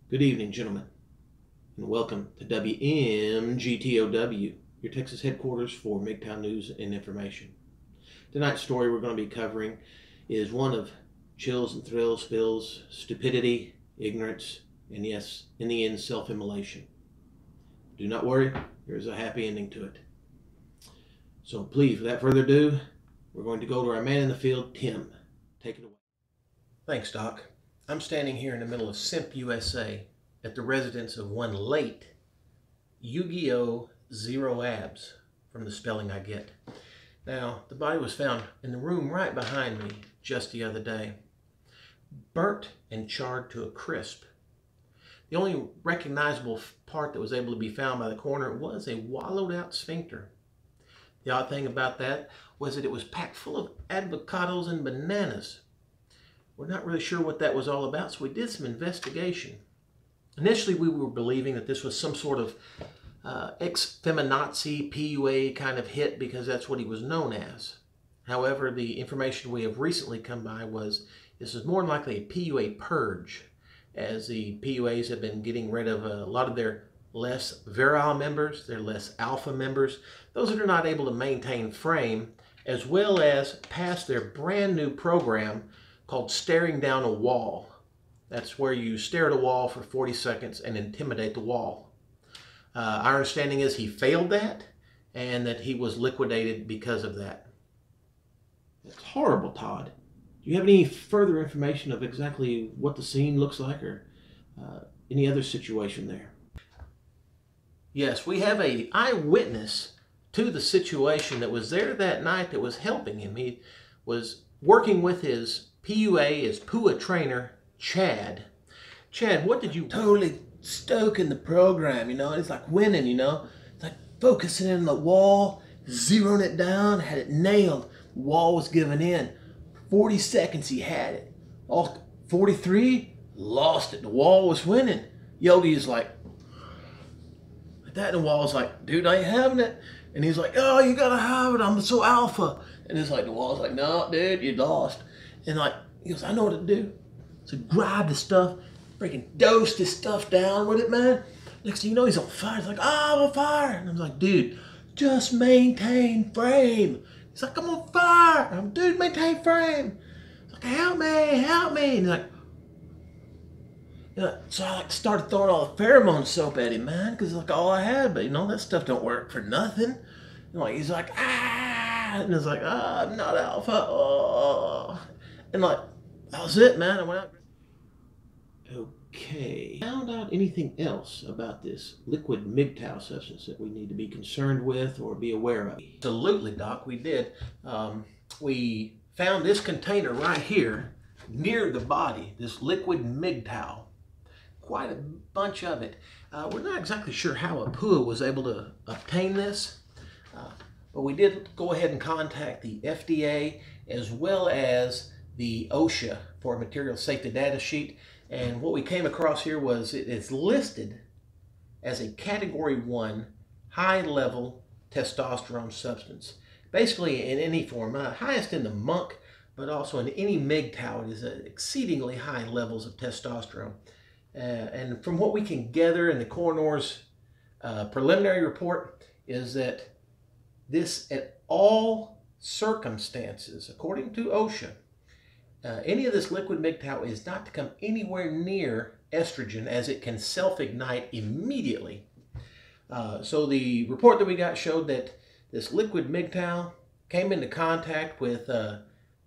Good evening, gentlemen, and welcome to MGTOW, your Texas headquarters for MGTOW news and information. Tonight's story we're going to be covering is one of chills and thrills, spills, stupidity, ignorance, and yes, in the end, self-immolation. Do not worry, there's a happy ending to it. So please, without further ado, we're going to go to our man in the field, Tim. Take it away. Thanks, Doc. I'm standing here in the middle of Simp, USA at the residence of one late Yu-Gi-Oh! Zero Abs, from the spelling I get. Now, the body was found in the room right behind me just the other day, burnt and charred to a crisp. The only recognizable part that was able to be found by the coroner was a wallowed out sphincter. The odd thing about that was that it was packed full of avocados and bananas. We're not really sure what that was all about, so we did some investigation. Initially, we were believing that this was some sort of ex-feminazi PUA kind of hit because that's what he was known as. However, the information we have recently come by was this is more than likely a PUA purge, as the PUAs have been getting rid of a lot of their less virile members, their less alpha members, those that are not able to maintain frame, as well as pass their brand new program called staring down a wall. That's where you stare at a wall for 40 seconds and intimidate the wall. Our understanding is he failed that and that he was liquidated because of that. That's horrible, Todd. Do you have any further information of exactly what the scene looks like or any other situation there? Yes, we have an eyewitness to the situation that was there that night that was helping him. He was working with his PUA, his PUA trainer, Chad. Chad, what did you... Totally stoking the program, It's like winning, It's like focusing in on the wall, zeroing it down, had it nailed. The wall was giving in. 40 seconds he had it. All 43, lost it. The wall was winning. Yogi is like that, and the wall's like, dude, I ain't having it. And he's like, oh, you gotta have it. I'm so alpha. And it's like, the wall's like, no, dude, you lost. And like, he goes, I know what to do. So grab the stuff, freaking dose this stuff down with it, man. Next thing you know, he's on fire. He's like, oh, I'm on fire. And I'm like, dude, just maintain frame. He's like, I'm on fire. I'm, dude, maintain frame. He's like, help me, help me. And he's like, so I like started throwing all the pheromone soap at him, man, because it's like all I had. But that stuff don't work for nothing. And like, he's like, ah, and it's like, I'm not alpha. Oh. And like, that was it, man. I went out. Okay. Found out anything else about this liquid MGTOW substance that we need to be concerned with or be aware of? Absolutely, Doc, we did. We found this container right here near the body, this liquid MGTOW. Quite a bunch of it. We're not exactly sure how a PUA was able to obtain this, but we did go ahead and contact the FDA as well as the OSHA for a material safety data sheet. And what we came across here was it is listed as a Category 1 high-level testosterone substance. Basically in any form, highest in the monk, but also in any MGTOW, it is exceedingly high levels of testosterone. And from what we can gather in the coroner's preliminary report is that this, at all circumstances, according to OSHA, any of this liquid MGTOW is not to come anywhere near estrogen, as it can self-ignite immediately. So the report that we got showed that this liquid MGTOW came into contact with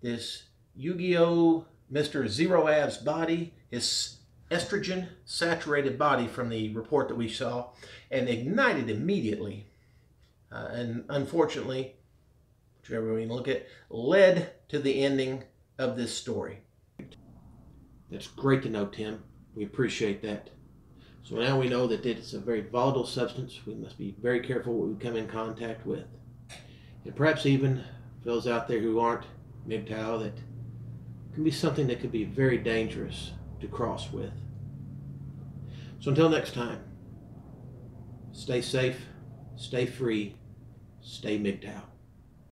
this Yu-Gi-Oh! Mr. Zero Abs body, his estrogen saturated body from the report that we saw, and ignited immediately. And unfortunately, whichever way you look at, led to the ending of this story. That's great to know, Tim. We appreciate that. So now we know that it's a very volatile substance. We must be very careful what we come in contact with. And perhaps even for those out there who aren't MGTOW, that can be something that could be very dangerous to cross with. So until next time, stay safe, stay free, stay MGTOW.